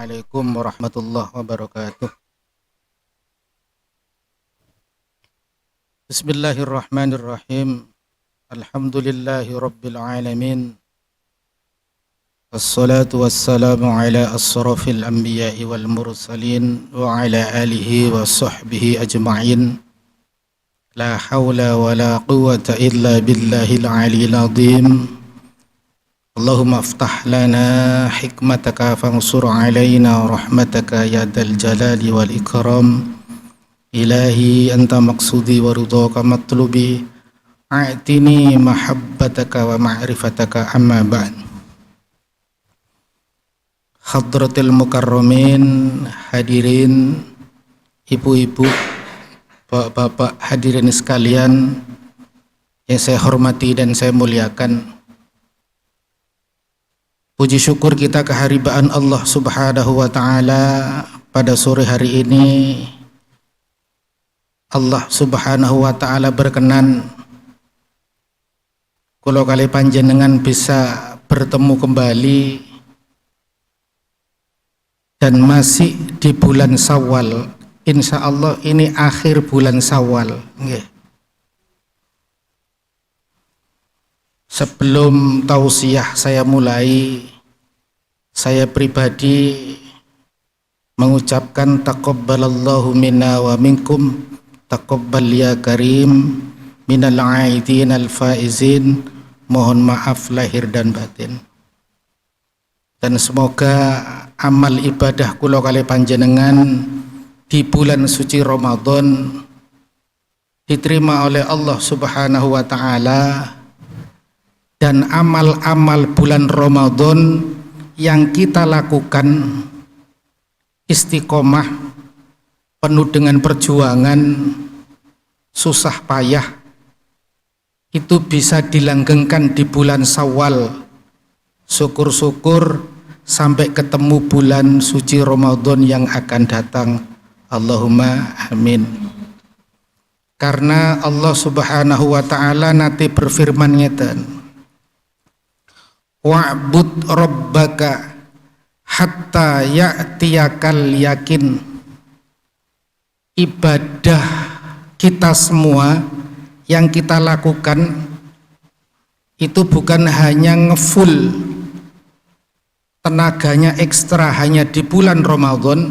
Assalamualaikum warahmatullahi wabarakatuh. Bismillahirrahmanirrahim. Alhamdulillahi rabbil alamin. Wassalatu wassalamu ala asrafil anbiya'i wal mursalin wa ala alihi wa sahbihi ajma'in. La hawla wa la quwwata illa billahil aliyyil azim. Allahumma aftah lana hikmataka fansur alaina rahmataka ya dal jalali wal ikram. Ilahi anta maqsudi wa ridhaka matlubi. A'tini mahabbataka wa ma'rifataka amma ba'd. Hadratil mukarramin, hadirin ibu-ibu, bapak-bapak, hadirin sekalian yang saya hormati dan saya muliakan. Puji syukur kita keharibaan Allah Subhanahu wa ta'ala pada sore hari ini. Allah Subhanahu wa ta'ala berkenan kalau kali panjenengan bisa bertemu kembali dan masih di bulan Syawal. Insya Allah ini akhir bulan Syawal. Sebelum tausiah saya mulai, saya pribadi mengucapkan taqabbalallahu minna wa minkum, taqabbal ya karim, minal aidin al faizin, mohon maaf lahir dan batin. Dan semoga amal ibadah kula kali panjenengan di bulan suci Ramadan diterima oleh Allah Subhanahu wa ta'ala, dan amal-amal bulan Ramadan yang kita lakukan istiqomah, penuh dengan perjuangan, susah payah, itu bisa dilanggengkan di bulan Syawal. Syukur-syukur sampai ketemu bulan suci Ramadan yang akan datang. Allahumma amin. Karena Allah Subhanahu wa ta'ala nanti berfirman ngeten, wa'bud rabbaka hatta ya'tiyakal yakin. Ibadah kita semua yang kita lakukan itu bukan hanya ngefull tenaganya ekstra hanya di bulan Ramadan,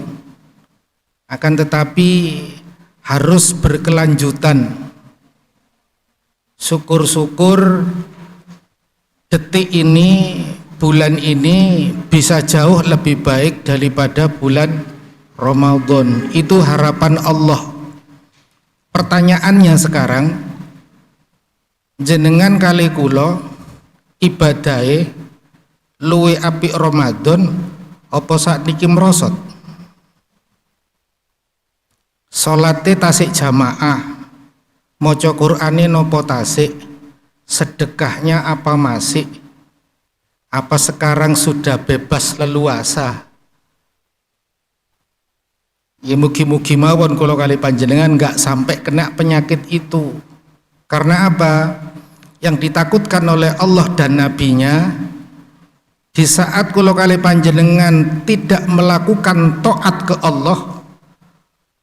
akan tetapi harus berkelanjutan. Syukur-syukur detik ini, bulan ini bisa jauh lebih baik daripada bulan Ramadan. Itu harapan Allah. Pertanyaannya sekarang, jenengan kali kula ibadahe luwe apik Ramadan apa sakniki merosot? Salate tasik jamaah, maca Qur'ane napa tasik, sedekahnya apa masih, apa sekarang sudah bebas leluasa? Ya mugi-mugi mawon kalau kali panjenengan nggak sampai kena penyakit itu. Karena apa? Yang ditakutkan oleh Allah dan Nabi-Nya, di saat kalau kali panjenengan tidak melakukan taat ke Allah,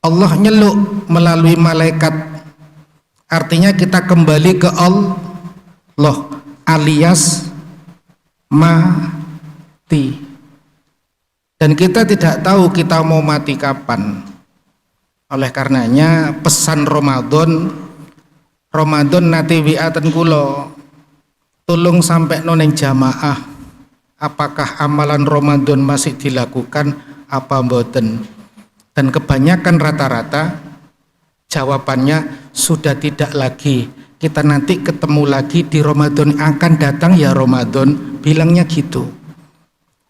Allah nyeluk melalui malaikat. Artinya kita kembali ke Allah alias mati. Dan kita tidak tahu kita mau mati kapan. Oleh karenanya pesan Ramadan nanti wi'atan kula tolong sampai noneng jamaah, apakah amalan Ramadan masih dilakukan apa mboten. Dan kebanyakan rata-rata jawabannya sudah tidak lagi. Kita nanti ketemu lagi di Ramadan akan datang ya Ramadan, bilangnya gitu.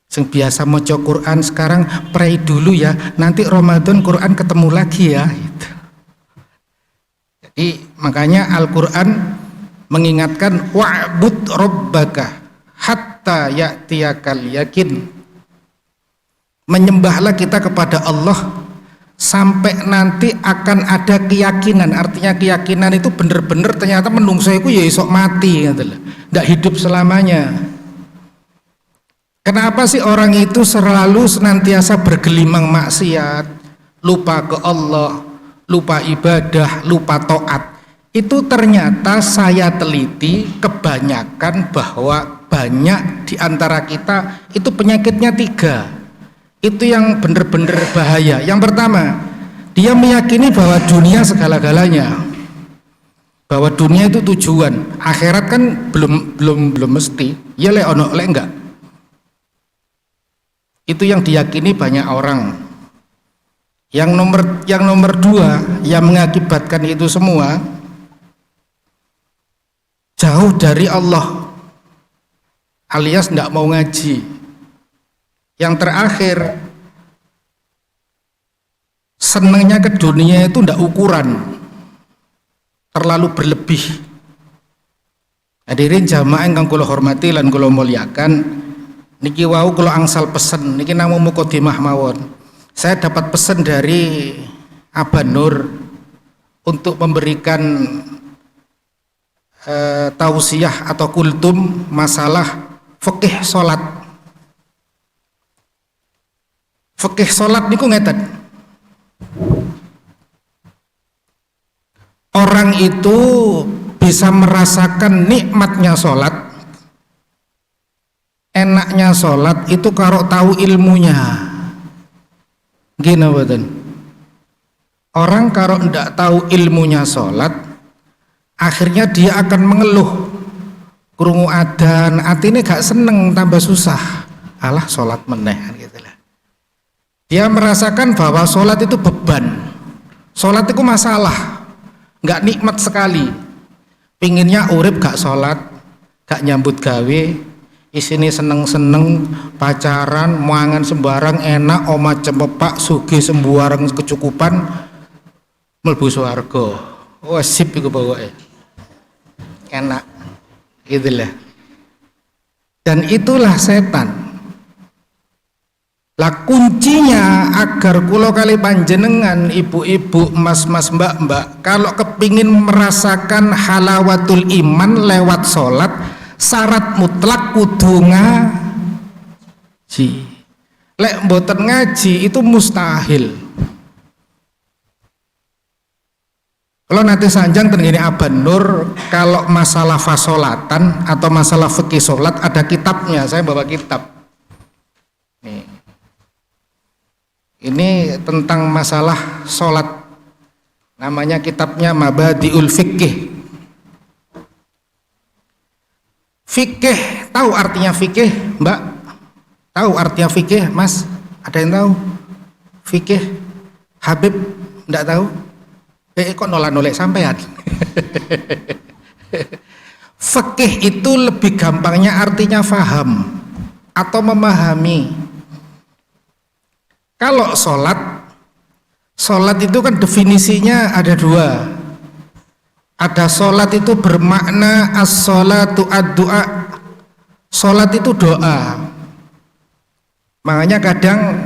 Yang biasa maca Quran sekarang pray dulu ya, nanti Ramadan Quran ketemu lagi ya gitu. Jadi makanya Al-Quran mengingatkan wa'bud rabbaka hatta ya'tiyakal yakin. Menyembahlah kita kepada Allah sampai nanti akan ada keyakinan. Artinya keyakinan itu benar-benar ternyata menungso iku ya esok mati gitu loh. Ndak hidup selamanya. Kenapa sih orang itu selalu senantiasa bergelimang maksiat, lupa ke Allah, lupa ibadah, lupa taat? Itu ternyata saya teliti kebanyakan bahwa banyak di antara kita itu penyakitnya 3. Itu yang benar-benar bahaya. Yang pertama, dia meyakini bahwa dunia segala-galanya, bahwa dunia itu tujuan. Akhirat kan belum mesti. Ya le ono le enggak. Itu yang diyakini banyak orang. Yang nomor 2 yang mengakibatkan itu semua, jauh dari Allah, alias enggak mau ngaji. Yang terakhir, senangnya ke dunia itu enggak ukuran, terlalu berlebih. Hadirin jamaah ingkang kula hormati lan kula muliakan, niki wau kula angsal pesen niki namung mukadimah mawon. Saya dapat pesan dari Aban Nur untuk memberikan tausiah atau kultum masalah fikih salat. Fikih salat niku ngeten. Orang itu bisa merasakan nikmatnya salat, enaknya salat itu kalau tahu ilmunya. Gini betul. Orang kalau tidak tahu ilmunya salat, akhirnya dia akan mengeluh. Krungu adzan, atine gak seneng, tambah susah. Alah salat meneh gitu lah. Dia merasakan bahwa salat itu beban. Salat itu masalah. Gak nikmat sekali. Pinginnya urip gak salat, gak nyambut gawe, isine seneng-seneng, pacaran, mangan sembarang enak, omah cemepak, sugih sembarang kecukupan, mlebu swarga. Oh sip iku pokoke. Enak. Itulah. Dan itulah setan. Lah kuncinya agar kula kali panjenengan, ibu-ibu, mas-mas, mbak-mbak, kalau kepingin merasakan halawatul iman lewat sholat, syarat mutlak kudu ngaji. Lek mboten ngaji itu mustahil. Kalau nanti sanjang tengene Aban Nur, kalau masalah fasolatan atau masalah fikih sholat ada kitabnya, saya bawa kitab. Nih. Ini tentang masalah sholat, namanya kitabnya Mabadiul Fikih. Fikih, tahu artinya fikih, Mbak? Tahu artinya fikih, Mas? Ada yang tahu? Fikih, Habib, enggak tahu? Kok nolak-nolak sampean? Fikih itu lebih gampangnya artinya faham atau memahami. Kalau sholat itu kan definisinya ada 2. Ada sholat itu bermakna as-sholatu ad-du'a. Sholat itu doa. Makanya kadang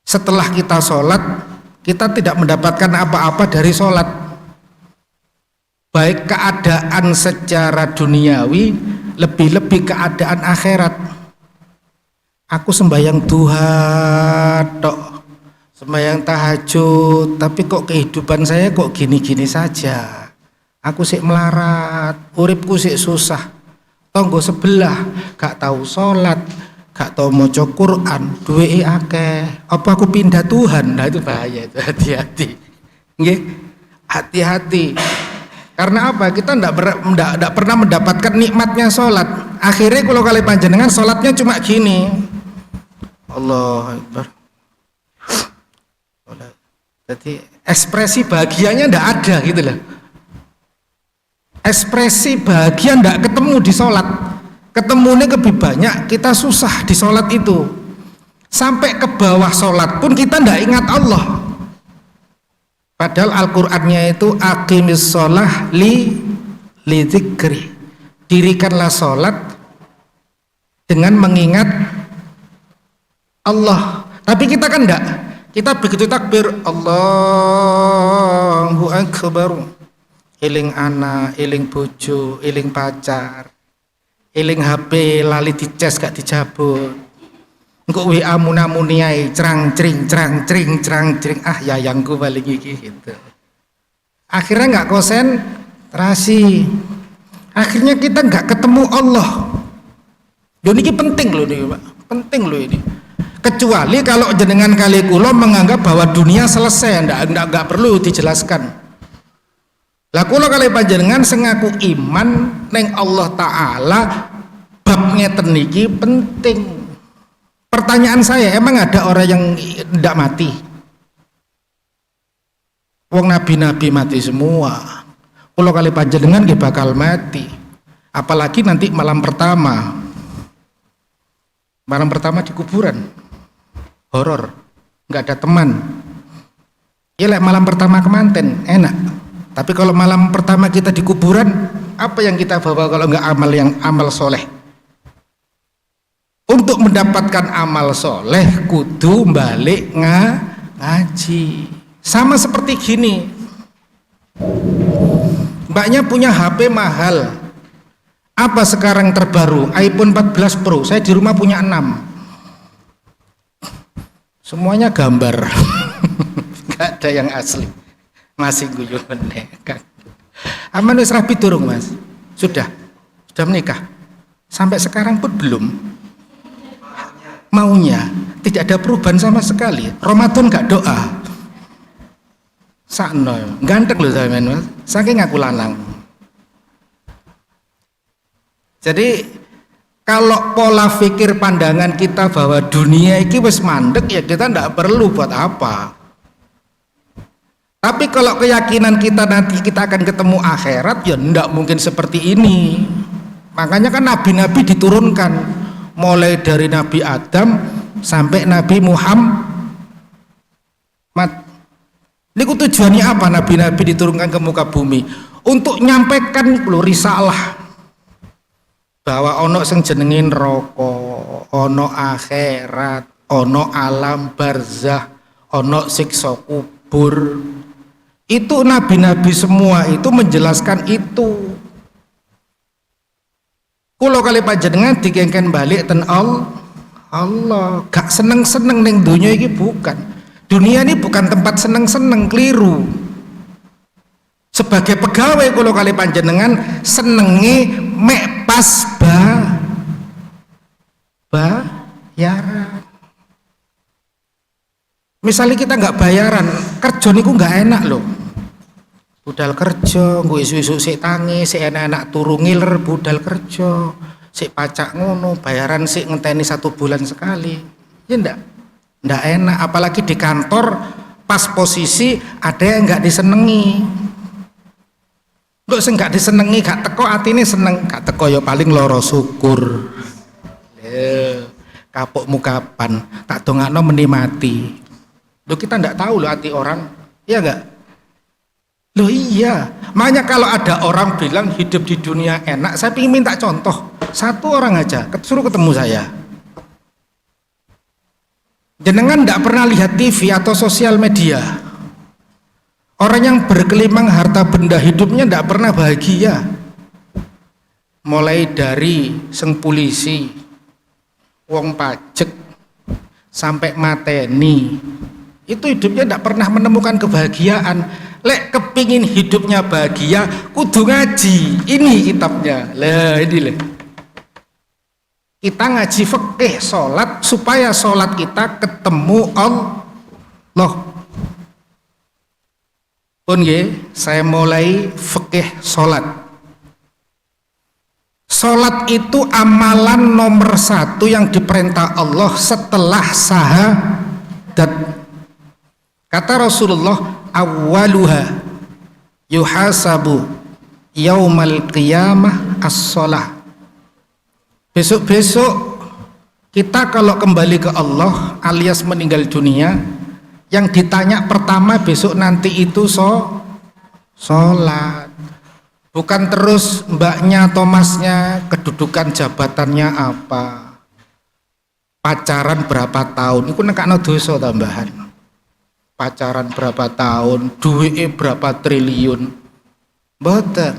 setelah kita sholat, kita tidak mendapatkan apa-apa dari sholat. Baik keadaan secara duniawi, lebih-lebih keadaan akhirat. Aku sembahyang duha tok, sembahyang tahajud, tapi kok kehidupan saya kok gini-gini saja. Aku sik melarat, uripku sik susah. Tonggo sebelah gak tahu sholat, gak tahu maca Quran, duwe akeh. Apa aku pindah Tuhan? Nah itu bahaya itu, hati-hati. Nggih, hati-hati. Karena apa? Kita ndak pernah mendapatkan nikmatnya sholat. Akhirnya kalau kali panjenengan sholatnya cuma gini. Allah Akbar. Jadi ekspresi bahagianya ndak ada gitu loh. Ekspresi bahagia ndak ketemu di sholat. Ketemunya lebih banyak kita susah di sholat itu. Sampai ke bawah sholat pun kita ndak ingat Allah. Padahal Al-Qur'annya itu aqimis sholah li dzikri. Dirikanlah sholat dengan mengingat Allah. Tapi kita kan enggak. Kita begitu takbir Allahu Akbar, eling anak, eling bojo, eling pacar, eling HP lali dicas gak dijabut, engko WA muni ae crang cring yayangku balik iki gitu. Akhirnya nggak konsentrasi, akhirnya kita nggak ketemu Allah. Ini penting loh nih Pak, penting loh ini. Kecuali kalau jenengan kali kula menganggap bahwa dunia selesai, nggak perlu dijelaskan. Lah kula kali panjenengan sing ngaku iman neng Allah Taala, bab ngeten niki penting. Pertanyaan saya, emang ada orang yang tidak mati? Wong nabi-nabi mati semua. Kula kali panjenengan nggih bakal mati. Apalagi nanti malam pertama. Malam pertama di kuburan. Horor. Nggak ada teman. Ya malam pertama kemanten, enak. Tapi kalau malam pertama kita di kuburan, apa yang kita bawa kalau nggak amal soleh? Untuk mendapatkan amal soleh kudu balik ngaji. Sama seperti gini, mbaknya punya HP mahal. Apa sekarang terbaru? iPhone 14 Pro. Saya di rumah punya 6. Semuanya gambar. Gak ada yang asli. Masih guyon menekan. Aman wis rapi durung Mas? Sudah menikah? Sampai sekarang pun belum. Maunya tidak ada perubahan sama sekali. Ramadan gak doa. Sakno ganteng loh saya Mas, saking aku lanang. Jadi kalau pola pikir pandangan kita bahwa dunia ini wis mandek, ya kita tidak perlu buat apa. Tapi kalau keyakinan kita nanti kita akan ketemu akhirat, ya tidak mungkin seperti ini. Makanya kan nabi-nabi diturunkan, mulai dari Nabi Adam sampai Nabi Muhammad. Ini tujuannya apa nabi-nabi diturunkan ke muka bumi? Untuk nyampaikan risalah bahwa ono sing jenengin rokok, ono akhirat, ono alam barzah, ono siksa kubur. Itu nabi-nabi semua itu menjelaskan itu. Kulo kali panjenengan digengken balik ten Allah, gak seneng-seneng ning dunia ini bukan. Dunia ini bukan tempat seneng-seneng, keliru. Sebagai pegawai kulo kali panjenengan senengi mek pas bayaran. Misalnya kita nggak bayaran, kerja niku nggak enak loh. Budal kerja, gue isu-isu sik tangi, sik enak-enak turu ngiler budal kerja, sik pacak ngono, bayaran sik ngenteni 1 bulan sekali. Ya ndak enak, apalagi di kantor pas posisi ada yang nggak disenengi. Lo sing nggak disenengi, gak teko atine seneng, gak teko ya paling loro syukur. Kapokmu kapan? Tak dongakno menikmati. Lo kita ndak tahu lo hati orang, iya nggak? Lo iya. Makanya kalau ada orang bilang hidup di dunia enak, saya ingin minta contoh. 1 orang aja, suruh ketemu saya. Jenengan ndak pernah lihat TV atau sosial media. Orang yang berkelimang harta benda hidupnya ndak pernah bahagia. Mulai dari seng polisi, wong pajak, sampai mateni, itu hidupnya ndak pernah menemukan kebahagiaan. Lek kepingin hidupnya bahagia, kudu ngaji. Ini kitabnya. Lah ini lah. Kita ngaji fikih sholat supaya sholat kita ketemu Allah. Pun saya mulai fikih sholat. Sholat itu amalan nomor 1 yang diperintah Allah setelah syahadat. Kata Rasulullah, awwaluha yuhasabu yaumal qiyamah as-sholah. Besok-besok kita kalau kembali ke Allah alias meninggal dunia, yang ditanya pertama besok nanti itu sholat. Bukan terus mbaknya atau masnya kedudukan jabatannya apa, pacaran berapa tahun, itu nekakno dosa tambahan. Pacaran berapa tahun, duitnya berapa triliun, mboten.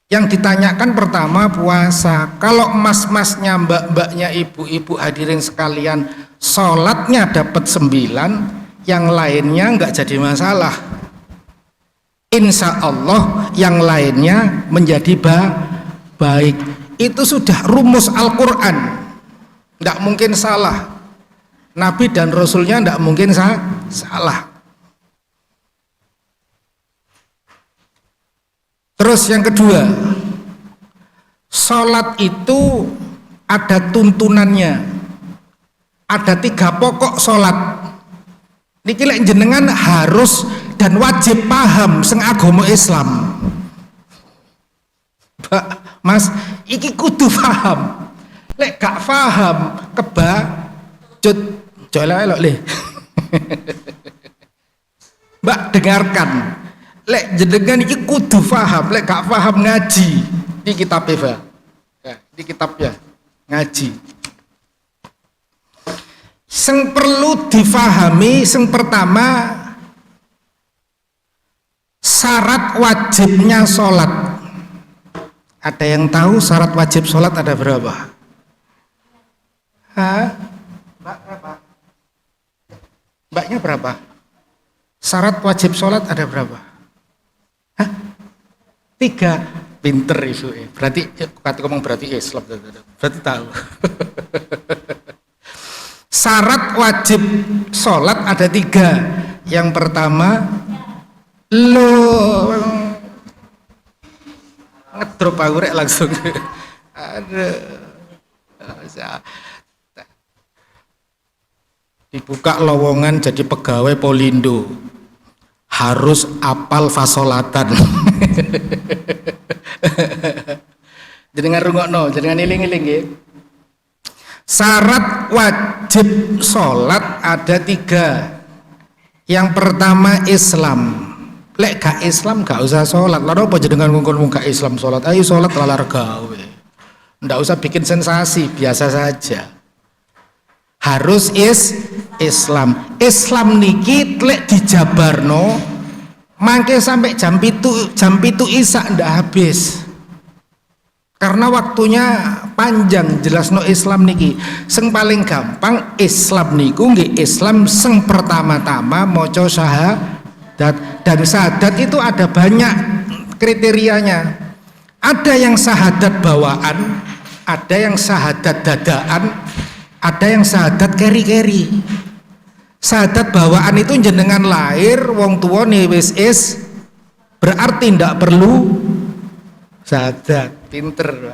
Yang ditanyakan pertama puasa. Kalau mas-masnya, mbak-mbaknya, ibu-ibu hadirin sekalian, sholatnya dapat 9, yang lainnya nggak jadi masalah. Insya Allah yang lainnya menjadi baik. Itu sudah rumus Al-Quran, nggak mungkin salah. Nabi dan Rasulnya nggak mungkin salah. Terus yang kedua, sholat itu ada tuntunannya, ada 3 pokok sholat. Niki lek jenengan harus dan wajib paham sing agama Islam. Mas, iki kudu paham. Lek gak paham kebacut jolek lho. Mbak, dengarkan. Lek jenengan iki kudu paham, lek gak paham ngaji. Di kitab Eva. Ya, di kitabnya ngaji. Sing perlu difahami, sing pertama syarat wajibnya sholat. Ada yang tahu syarat wajib sholat ada berapa? Mbak berapa? Mbaknya berapa? Syarat wajib sholat ada berapa? 3. Pinter ibu. Berarti kata ngomong berarti Islam. Berarti tahu. Syarat wajib sholat ada 3. Yang pertama, ngedrop aku rek langsung. Dibuka lowongan jadi pegawai Polindo, harus apal fasolatan. Jenengan rungokno, jenengan eling-eling nggih. Syarat wajib sholat ada 3. Yang pertama Islam. Lek gak Islam gak usah sholat. Lalu apa jenengan ngomong gak Islam sholat? Ayo sholat lalar gawe. Ndak usah bikin sensasi, biasa saja. Harus Islam. Islam niki lek dijabarno mangke sampai jam pitu isak ndak habis. Karena waktunya panjang jelasno Islam niki. Sing paling gampang Islam niku nggih Islam sing pertama-tama maca syahadat, dan syahadat itu ada banyak kriterianya. Ada yang syahadat bawaan, ada yang syahadat dadaan, ada yang syahadat keri-keri. Syahadat bawaan itu jenengan lahir wong tuwane wis berarti ndak perlu syahadat. Pinter.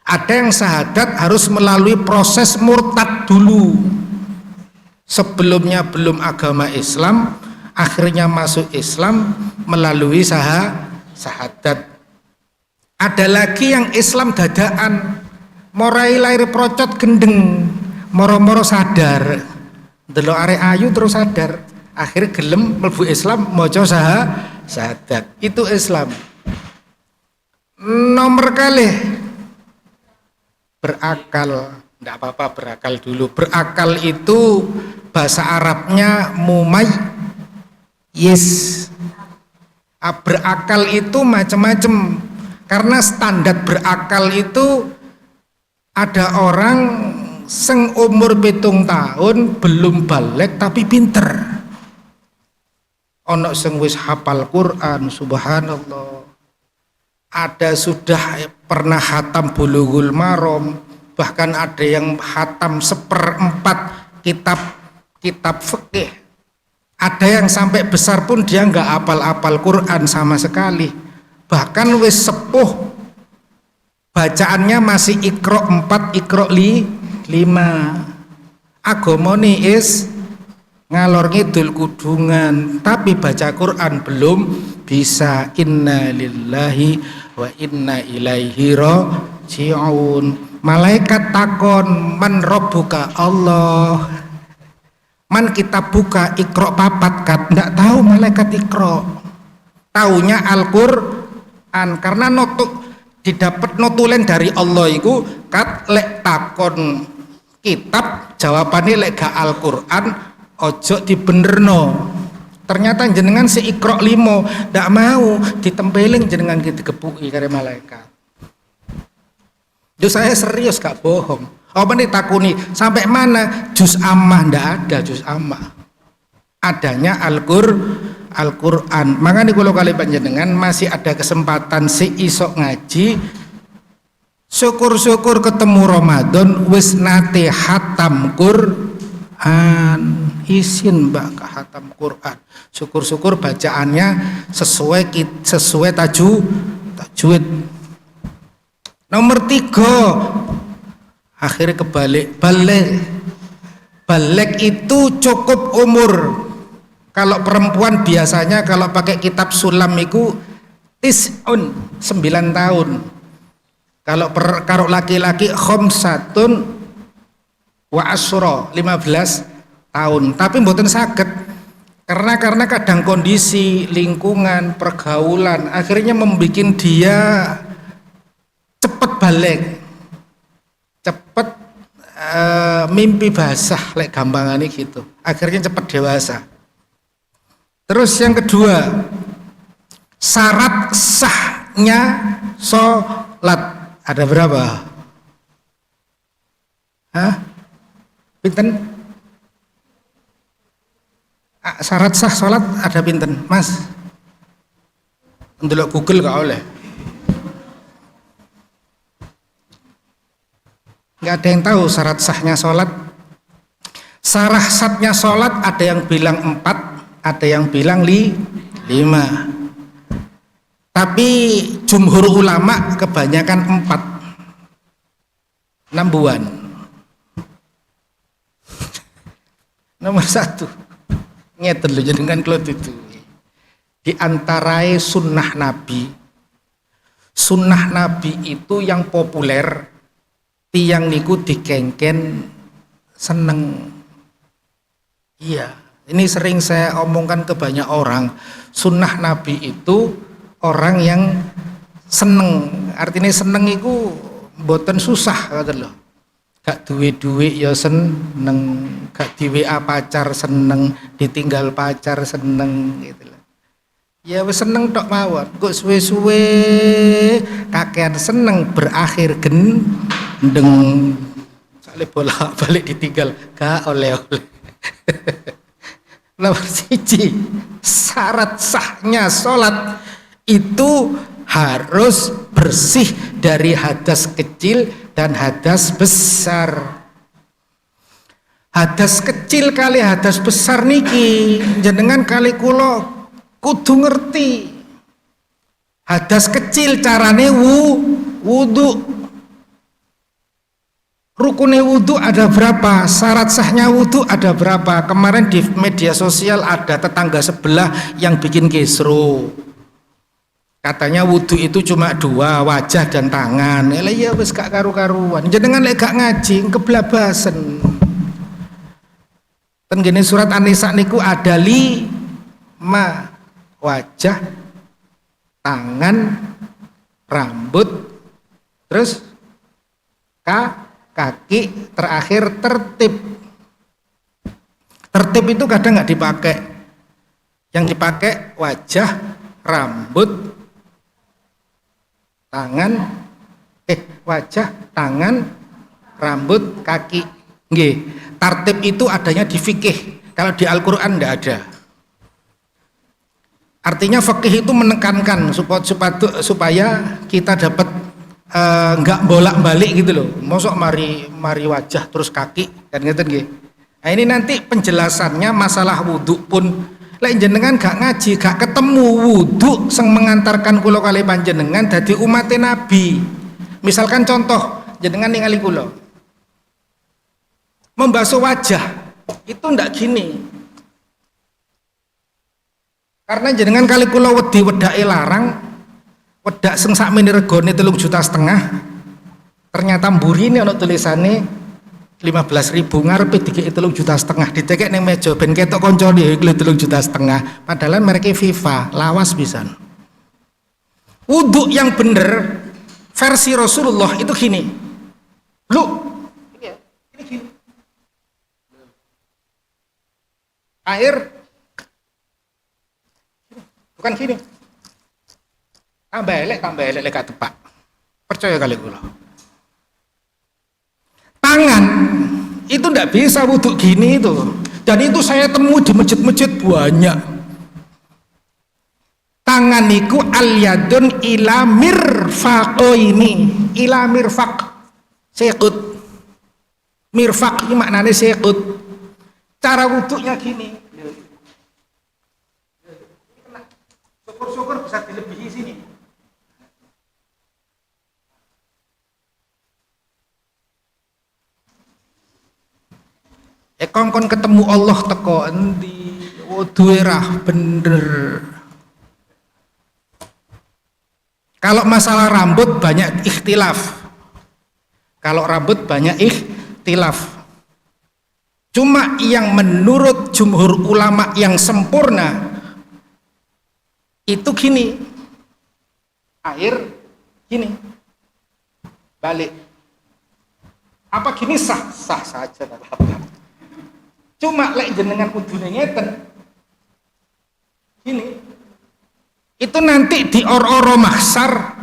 Ada yang syahadat harus melalui proses murtad dulu. Sebelumnya belum agama Islam, akhirnya masuk Islam melalui syahadat. Ada lagi yang Islam dadaan, morai lahir procot gendeng, moro-moro sadar, delok arek ayu terus sadar, akhir gelem mlebu Islam maca syahadat. Itu Islam. Nomor kali berakal, tidak apa-apa berakal dulu. Berakal itu bahasa Arabnya mumayyiz. Berakal itu macam-macam, karena standar berakal itu ada orang sing umur 7 tahun belum balik tapi pinter. Ono sing wis hafal Quran, subhanallah. Ada sudah pernah hatam Bulughul Maram, bahkan ada yang hatam 1/4 kitab fikih. Ada yang sampai besar pun dia nggak apal-apal Quran sama sekali. Bahkan wis sepuh, bacaannya masih Iqra 4, Iqra 5. Agamane ngalor ngidul kudungan, tapi baca Quran belum bisa. Inna lillahi wa inna ilaihi raji'un. Malaikat takon, man rabbuka? Allah. Man kita buka Iqra 4 kat, ndak tahu malaikat Iqra. Taunya Al-Qur'an, karena didapat notulen dari Allah iku kat lek takon kitab jawabannya lek gak Al-Qur'an ojo dibenerno. Ternyata jenengan si Iqra 5 ndak mau ditempeling jenengan digepuki kare malaikat. Yo saya serius gak bohong. Apa nih takuni sampai mana juz ammah? Ndak ada juz ammah. Adanya Al-Qur'an. Makanya kalau kali panjenengan masih ada kesempatan si isok ngaji, syukur-syukur ketemu Ramadan wis nate hatam Qur'an, isin mbak ke hatam Qur'an. Syukur-syukur bacaannya sesuai tajwid. Nomor 3 akhirnya balik itu cukup umur. Kalau perempuan biasanya kalau pakai kitab sulam itu 9 tahun. Kalau laki-laki khamsatun wa asyra 15 tahun. Tapi mboten saged karena kadang kondisi lingkungan pergaulan akhirnya membuat dia cepet balik, cepet mimpi basah lek gampangane gitu. Akhirnya cepet dewasa. Terus yang kedua, syarat sahnya sholat ada berapa? Hah? Pinten? Syarat sah sholat ada pinten, Mas? Ndelok Google gak oleh. Nggak ada yang tahu syarat sahnya sholat. Syarat sahnya sholat ada yang bilang 4, ada yang bilang 5. Tapi jumhur ulama kebanyakan 4. Nambuan. Nomor 1 ngeten lho jenengan klot itu. Di antarai sunnah Nabi itu yang populer tiang niku dikengken seneng. Iya, ini sering saya omongkan ke banyak orang. Sunnah Nabi itu orang yang seneng. Artinya seneng itu mboten susah kata loh. Gak duwe ya seneng, gak di WA pacar seneng, ditinggal pacar seneng gitu loh. Ya wis seneng tok mawon. Kok suwe-suwe kakean seneng berakhir gendeng. Soalnya bola balik ditinggal gak oleh-oleh. Nomor 1, syarat sahnya sholat itu harus bersih dari hadas kecil dan hadas besar. Hadas kecil kali hadas besar niki jenengan kali kula kudu ngerti. Hadas kecil carane wudu. Rukune wudu ada berapa? Syarat sahnya wudu ada berapa? Kemarin di media sosial ada tetangga sebelah yang bikin kisru. Katanya wudu itu cuma 2, wajah dan tangan. Ya wis gak karu-karuan. Jenengan lek gak ngaji keblabasen. Ten gene surat An-Nisa niku ada 5, wajah, tangan, rambut, terus kaki, terakhir tertib. Tertib itu kadang nggak dipakai. Yang dipakai wajah, rambut, tangan, wajah, tangan, rambut, kaki. Nggih. Tartib itu adanya di fikih. Kalau di Al-Qur'an enggak ada. Artinya fikih itu menekankan supaya kita dapat enggak bolak-balik gitu loh. Mosok mari wajah terus kaki kan ngeten nggih. Nah, ini nanti penjelasannya masalah wudu pun lek jenengan gak ngaji, gak ketemu wudu sing mengantarkan kula kali panjenengan dadi umat Nabi. Misalkan contoh, jenengan ningali kula. Membasuh wajah itu ndak gini. Karena jenengan kali kula wedi wedake larang, wedak sing sakmene regane 3,5 juta. Ternyata mburine ana tulisane 15.000 ngarepe dikeki 3,5 juta, ditekek ning meja ben ketok kancane iki 3,5 juta. Padahal mereka FIFA, lawas pisan. Wudu yang bener versi Rasulullah itu gini. Lu ini gini. Air Bukan gini. Tambah elek gak tepak. Percaya kali kula. Tangan itu ndak bisa wudhu gini itu. Dan itu saya temui di masjid-masjid banyak. Tangan niku al-yadun ila mirfaqaini, ila mirfaq. Sekut. Mirfaq ini maknanya sekut. Cara wudhunya gini. Syukur-syukur bisa dilebihi sini. Kongkon ketemu Allah teko endi, duwe rah bener. Kalau masalah rambut banyak ikhtilaf. Kalau rambut banyak ikhtilaf. Cuma yang menurut jumhur ulama yang sempurna itu gini. Air gini. Balik. Apa gini sah saja enggak apa-apa. Cuma lek jenengan kudune ngeten gini, itu nanti di or-oro mahsyar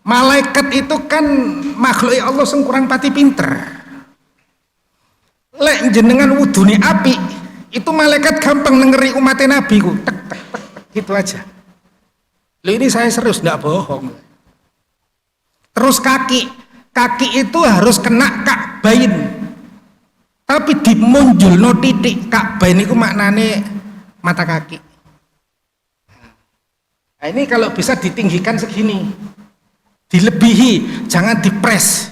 malaikat itu kan makhluk Allah sing kurang pati pinter. Lek jenengan wudune api itu malaikat gampang nengeri umatnya Nabi ku tek tek tek gitu aja. Loh ini saya serius nggak bohong. Terus kaki itu harus kena ka'bain. Tapi dimunjulno titik Ka'bah niku maknane mata kaki. Nah, ini kalau bisa ditinggikan segini, dilebihi, jangan dipres.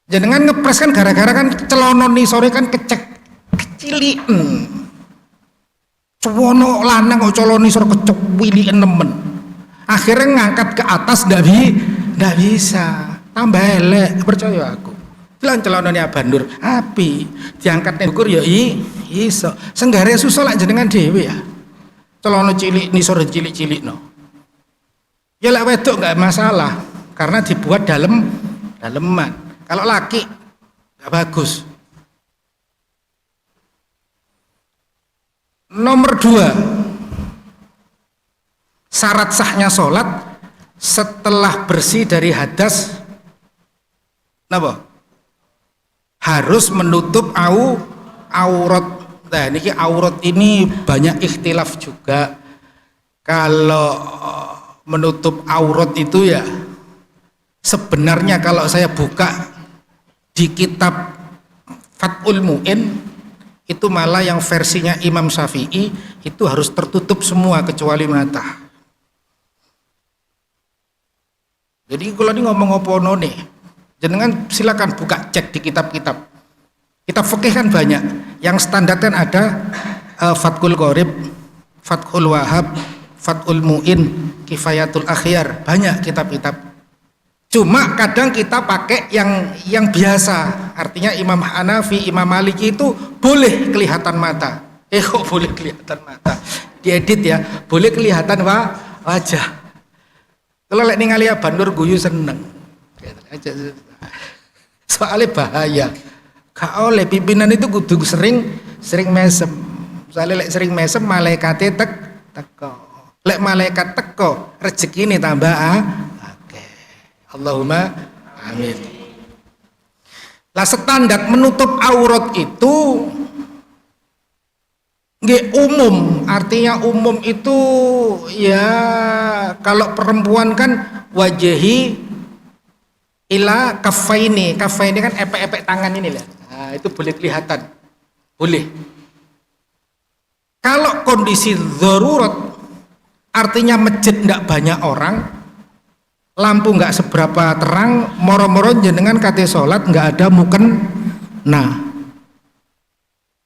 Jangan ngepres kan gara-gara kan celono nih sore kan kecilin. Cewono lanang kok coloni sore kecewiliin nemen. Akhirnya ngangkat ke atas ndak bisa, tambah elek, percaya aku. Lan celonone Abandur api diangkat ning ukur ya iso senggare susah lak jenengan dhewe ya celono cilik nisor cilik-cilik no ya lek wedok enggak masalah karena dibuat daleman kalau laki enggak bagus. Nomor 2 syarat sahnya sholat setelah bersih dari hadas napa? Harus menutup aurat. Nah, ini aurat ini banyak ikhtilaf juga. Kalau menutup aurat itu ya sebenarnya kalau saya buka di kitab Fathul Mu'in itu malah yang versinya Imam Syafi'i itu harus tertutup semua kecuali mata. Jadi kalau ini ngomong apa nih? Jenengan silakan buka cek di kitab-kitab. Kitab fikih kan banyak. Yang standar kan ada Fathul Qorib, Fathul Wahab, Fathul Mu'in, Kifayatul Akhyar. Banyak kitab-kitab. Cuma kadang kita pakai yang biasa. Artinya Imam Hanafi, Imam Maliki itu boleh kelihatan mata. Kok boleh kelihatan mata? Diedit ya, boleh kelihatan wajah. Kalau lek ningali Abandur guyu seneng. Soalnya bahaya. Gak oleh pimpinan itu kudu sering mesem. Soalnya lek sering mesem malaikate teko. Lek malaikat teko rezeki ini tambah oke. Allahumma amin. Lah standar menutup aurat itu nggih umum, artinya umum itu ya kalau perempuan kan wajahi ila kafaini kan epek-epek tangan ini lah. Nah, itu boleh kelihatan. Boleh. Kalau kondisi darurat artinya masjid enggak banyak orang, lampu enggak seberapa terang, moro-moro jenengan kate salat enggak ada muken. Nah,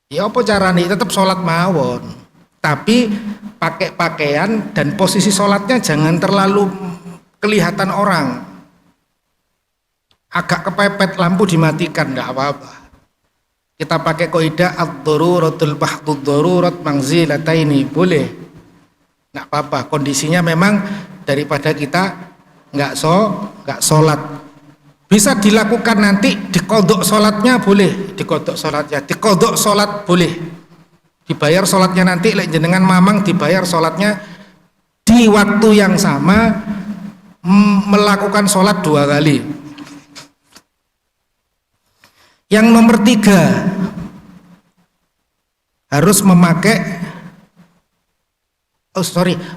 ya apa carane tetap salat mawon. Tapi pakai pakaian dan posisi salatnya jangan terlalu kelihatan orang. Agak kepepet lampu dimatikan enggak apa-apa. Kita pakai kaidah ad-daruratul bahdud darurat manzilataini boleh. Enggak apa-apa. Kondisinya memang daripada kita enggak sholat. Bisa dilakukan nanti dikodok sholatnya boleh, dikodok sholat boleh. Dibayar sholatnya nanti lek jenengan mamang dibayar sholatnya di waktu yang sama melakukan sholat 2 kali. Yang nomor 3 harus memakai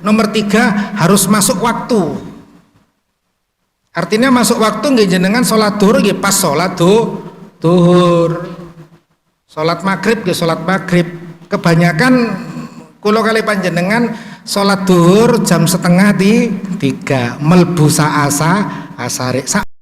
nomor 3 harus masuk waktu. Artinya masuk waktu nggih jenengan sholat duhur nggih pas sholat duhur. Sholat maghrib nggih sholat maghrib. Kebanyakan kula kali panjenengan sholat duhur jam 2:30 melbu asare